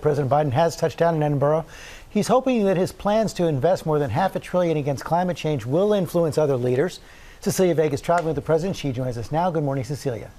President Biden has touched down in Edinburgh. He's hoping that his plans to invest more than $500 billion against climate change will influence other leaders. Cecilia Vega is traveling with the president. She joins us now. Good morning, Cecilia.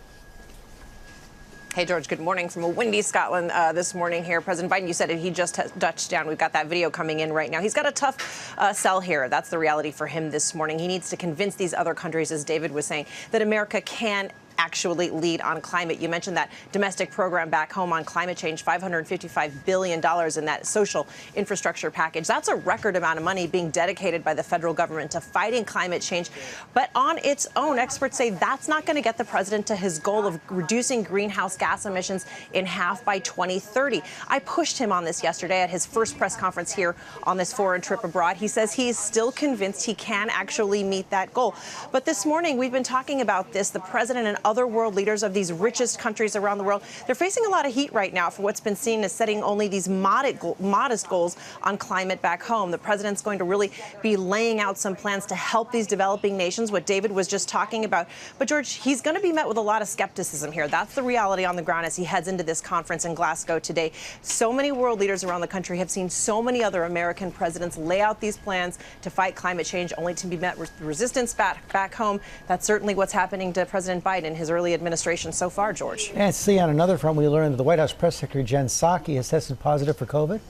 Hey, George, good morning from a windy Scotland this morning here. President Biden, you said it, he just touched down. We've got that video coming in right now. He's got a tough sell here. That's the reality for him this morning. He needs to convince these other countries, as David was saying, that America can actually lead on climate. You mentioned that domestic program back home on climate change, $555 billion in that social infrastructure package. That's a record amount of money being dedicated by the federal government to fighting climate change. But on its own, experts say that's not going to get the president to his goal of reducing greenhouse gas emissions in half by 2030. I pushed him on this yesterday at his first press conference here on this foreign trip abroad. He says he's still convinced he can actually meet that goal. But this morning, we've been talking about this. The president and other world leaders of these richest countries around the world, they're facing a lot of heat right now for what's been seen as setting only these modest goals on climate back home. The president's going to really be laying out some plans to help these developing nations, what David was just talking about. But, George, he's going to be met with a lot of skepticism here. That's the reality on the ground as he heads into this conference in Glasgow today. So many world leaders around the country have seen so many other American presidents lay out these plans to fight climate change, only to be met with resistance back home. That's certainly what's happening to President Biden, his early administration so far, George. And see, on another front, we learned that the White House press secretary Jen Psaki has tested positive for COVID.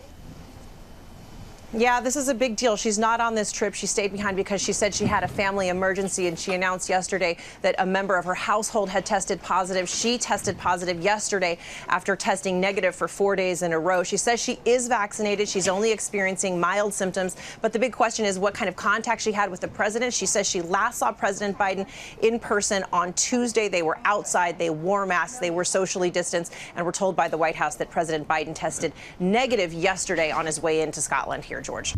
Yeah, this is a big deal. She's not on this trip. She stayed behind because she said she had a family emergency, and she announced yesterday that a member of her household had tested positive. She tested positive yesterday after testing negative for 4 days in a row. She says she is vaccinated. She's only experiencing mild symptoms. But the big question is what kind of contact she had with the president. She says she last saw President Biden in person on Tuesday. They were outside. They wore masks. They were socially distanced. And we're told by the White House that President Biden tested negative yesterday on his way into Scotland here, George.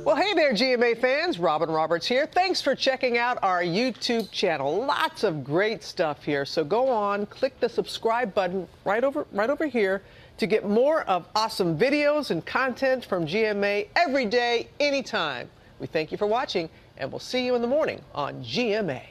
Well, hey there, GMA fans. Robin Roberts here. Thanks for checking out our YouTube channel. Lots of great stuff here. So go on, click the subscribe button right over here to get more of awesome videos and content from GMA every day, anytime. We thank you for watching, and we'll see you in the morning on GMA.